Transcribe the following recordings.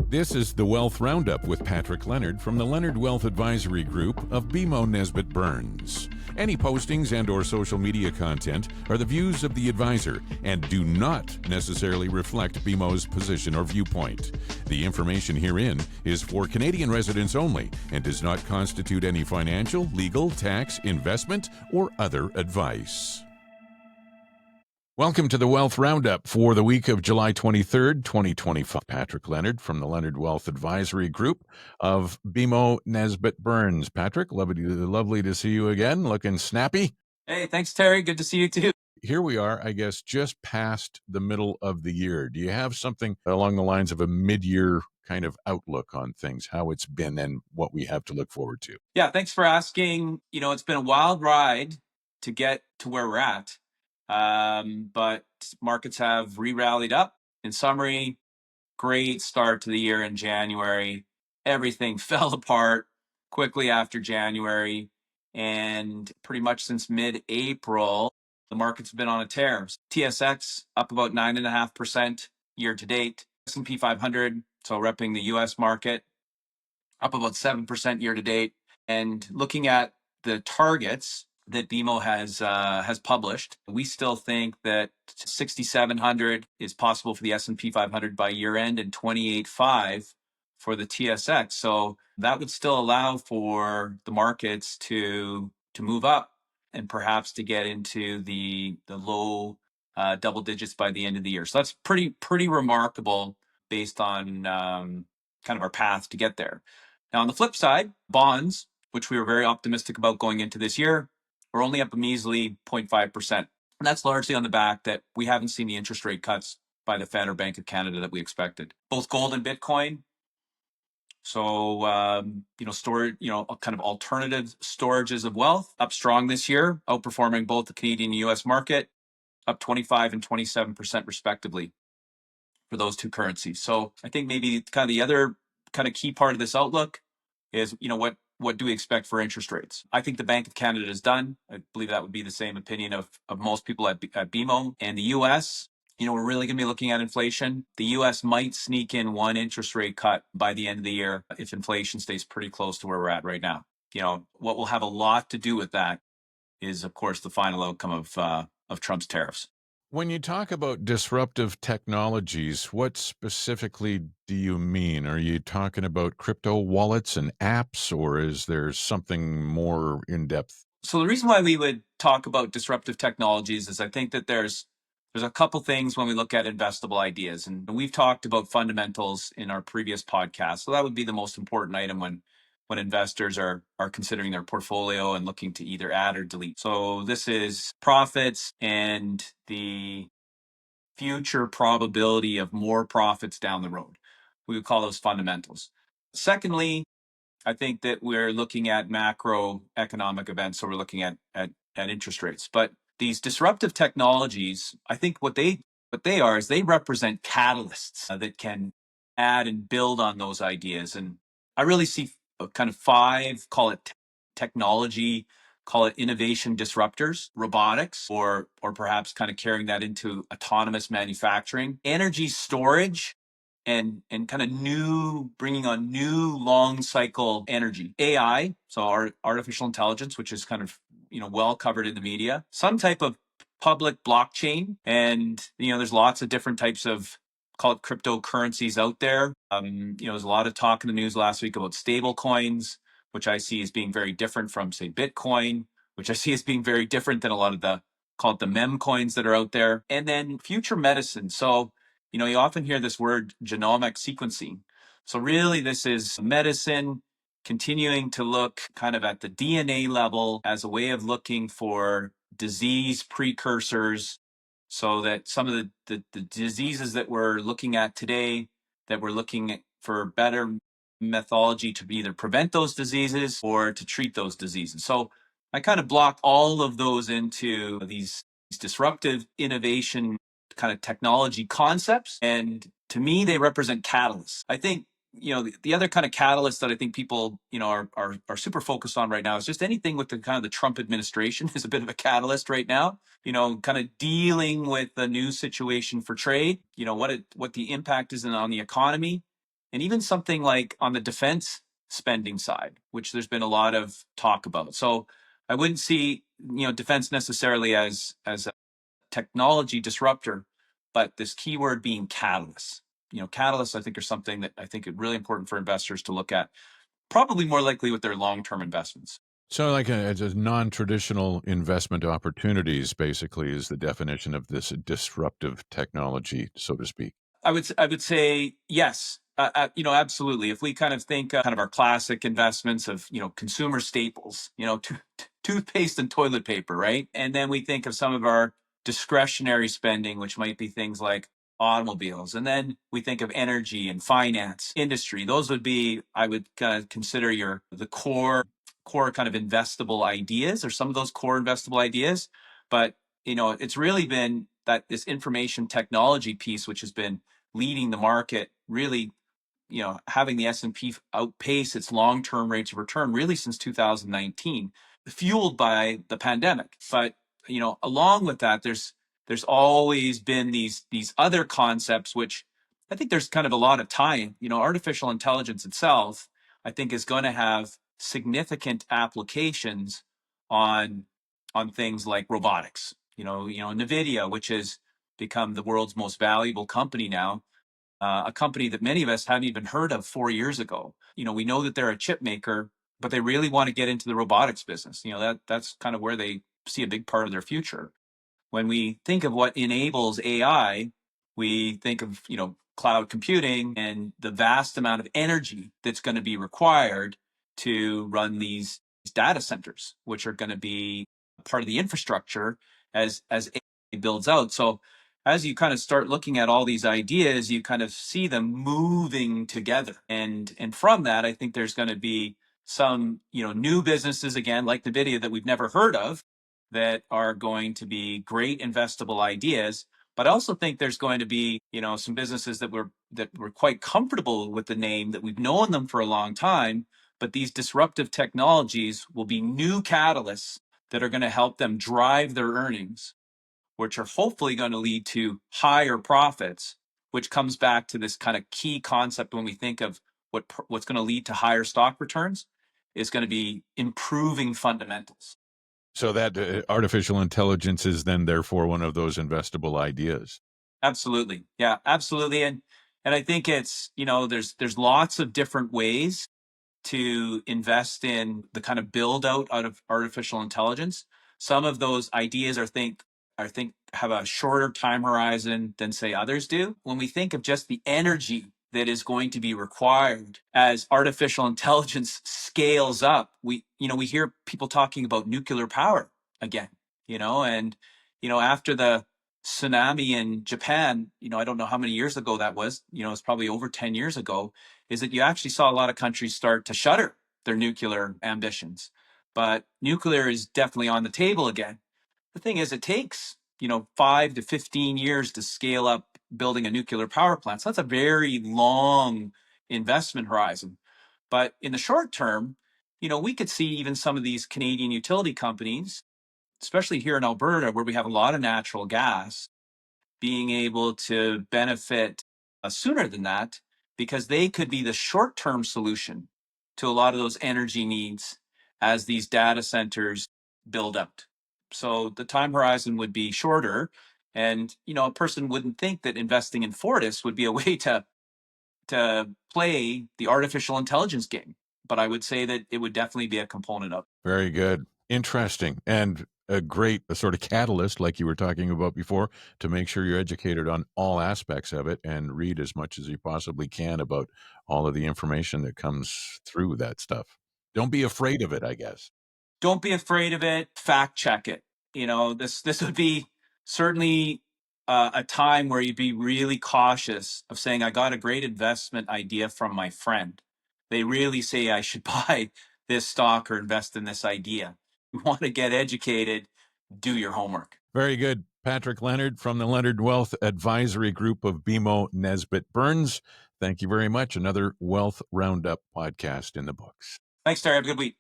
This is the Wealth Roundup with Patrick Leonard from the Leonard Wealth Advisory Group of BMO Nesbitt Burns. Any postings and or social media content are the views of the advisor and do not necessarily reflect BMO's position or viewpoint. The information herein is for Canadian residents only and does not constitute any financial, legal, tax, investment, or other advice. Welcome to the Wealth Roundup for the week of July 23rd, 2025. Patrick Leonard from the Leonard Wealth Advisory Group of BMO Nesbitt Burns. Patrick, lovely to see you again. Looking snappy. Hey, thanks, Terry. Good to see you too. Here we are, I guess, just past the middle of the year. Do you have something along the lines of a mid-year kind of outlook on things, how it's been and what we have to look forward to? Yeah, thanks for asking. It's been a wild ride to get to where we're at. But markets have rallied up. In summary, great start to the year in January. Everything fell apart quickly after January. And pretty much since mid-April, the market's been on a tear. TSX up about 9.5% year to date. S&P 500, so repping the US market, up about 7% year to date. And looking at the targets that BMO has published, we still think that 6,700 is possible for the S&P 500 by year end and 28.5 for the TSX. So that would still allow for the markets to move up and perhaps to get into the low double digits by the end of the year. So that's pretty remarkable based on kind of our path to get there. Now, on the flip side, bonds, which we were very optimistic about going into this year, we're only up a measly 0.5%. And that's largely on the back that we haven't seen the interest rate cuts by the Fed or Bank of Canada that we expected. Both gold and Bitcoin. So, storage, kind of alternative storages of wealth up strong this year, outperforming both the Canadian and US market, up 25 and 27% respectively for those two currencies. So I think maybe kind of the other kind of key part of this outlook is, what do we expect for interest rates? I think the Bank of Canada is done. I believe that would be the same opinion of most people at BMO. And the U.S., we're really going to be looking at inflation. The U.S. might sneak in one interest rate cut by the end of the year if inflation stays pretty close to where we're at right now. What will have a lot to do with that is, of course, the final outcome of Trump's tariffs. When you talk about disruptive technologies, what specifically do you mean? Are you talking about crypto wallets and apps, or is there something more in-depth? So the reason why we would talk about disruptive technologies is I think that there's a couple things when we look at investable ideas. And we've talked about fundamentals in our previous podcast. So that would be the most important item when investors are considering their portfolio and looking to either add or delete. So this is profits and the future probability of more profits down the road. We would call those fundamentals. Secondly, I think that we're looking at macroeconomic events. So we're looking at interest rates. But these disruptive technologies, I think what they are is they represent catalysts that can add and build on those ideas. And I really see kind of five, call it technology, call it innovation disruptors, robotics, or perhaps kind of carrying that into autonomous manufacturing, energy storage, and kind of bringing on new long cycle energy, AI, so artificial intelligence, which is kind of well covered in the media, some type of public blockchain, and there's lots of different types of, call it cryptocurrencies out there. There's a lot of talk in the news last week about stable coins, which I see as being very different from, say, Bitcoin, which I see as being very different than a lot of the meme coins that are out there. And then future medicine. So, you often hear this word genomic sequencing. So really this is medicine continuing to look kind of at the DNA level as a way of looking for disease precursors, so that some of the diseases that we're looking at today, that we're looking for better methodology to either prevent those diseases or to treat those diseases. So I kind of block all of those into these disruptive innovation kind of technology concepts. And to me, they represent catalysts. I think, the other kind of catalyst that I think people, are super focused on right now is just anything with the kind of the Trump administration is a bit of a catalyst right now, kind of dealing with the new situation for trade, what the impact is on the economy. and even something like on the defense spending side, which there's been a lot of talk about. So I wouldn't see, defense necessarily as a technology disruptor, but this keyword being catalysts. Catalysts, I think, are something that I think is really important for investors to look at, probably more likely with their long-term investments. So, like as a non-traditional investment opportunities, basically, is the definition of this disruptive technology, so to speak. I would say yes. Absolutely. If we kind of think kind of our classic investments of consumer staples, toothpaste and toilet paper, right? And then we think of some of our discretionary spending, which might be things like automobiles, and then we think of energy and finance industry. Those would be, I would kind of consider the core kind of investable ideas, or some of those core investable ideas. But it's really been that this information technology piece, which has been leading the market, really, having the S&P outpace its long-term rates of return really since 2019, fueled by the pandemic. But along with that, there's always been these other concepts, which I think there's kind of a lot of tie-in. Artificial intelligence itself, I think, is going to have significant applications on things like robotics. NVIDIA, which has become the world's most valuable company now, a company that many of us hadn't even heard of 4 years ago. We know that they're a chip maker, but they really want to get into the robotics business. That's kind of where they see a big part of their future. When we think of what enables AI, we think of, cloud computing and the vast amount of energy that's going to be required to run these data centers, which are going to be part of the infrastructure as AI builds out. So as you kind of start looking at all these ideas, you kind of see them moving together. And from that, I think there's going to be some, new businesses, again, like NVIDIA, that we've never heard of, that are going to be great investable ideas. But I also think there's going to be, some businesses that we're quite comfortable with the name, that we've known them for a long time, but these disruptive technologies will be new catalysts that are going to help them drive their earnings, which are hopefully going to lead to higher profits, which comes back to this kind of key concept when we think of what's going to lead to higher stock returns, is going to be improving fundamentals. So that artificial intelligence is then therefore one of those investable ideas. Absolutely. Yeah, absolutely. And I think it's, there's lots of different ways to invest in the kind of build out of artificial intelligence. Some of those ideas I think have a shorter time horizon than, say, others do. When we think of just the energy that is going to be required as artificial intelligence scales up, we hear people talking about nuclear power again, and after the tsunami in Japan, I don't know how many years ago that was, it's probably over 10 years ago, is that you actually saw a lot of countries start to shutter their nuclear ambitions. But nuclear is definitely on the table again. The thing is, it takes, 5 to 15 years to scale up building a nuclear power plant. So that's a very long investment horizon. But in the short term, we could see even some of these Canadian utility companies, especially here in Alberta, where we have a lot of natural gas, being able to benefit sooner than that, because they could be the short-term solution to a lot of those energy needs as these data centers build out. So the time horizon would be shorter, and a person wouldn't think that investing in Fortis would be a way to play the artificial intelligence game. But I would say that it would definitely be a component of. Very good. Interesting. And a great sort of catalyst, like you were talking about before, to make sure you're educated on all aspects of it and read as much as you possibly can about all of the information that comes through that stuff. Don't be afraid of it, I guess. Don't be afraid of it. Fact check it. This would be certainly a time where you'd be really cautious of saying, I got a great investment idea from my friend. They really say I should buy this stock or invest in this idea. You want to get educated, do your homework. Very good. Patrick Leonard from the Leonard Wealth Advisory Group of BMO Nesbitt Burns. Thank you very much. Another Wealth Roundup podcast in the books. Thanks, Terry. Have a good week.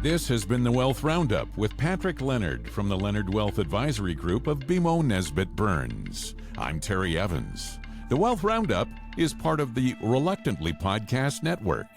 This has been the Wealth Roundup with Patrick Leonard from the Leonard Wealth Advisory Group of BMO Nesbitt Burns. I'm Terry Evans. The Wealth Roundup is part of the Reluctantly Podcast Network.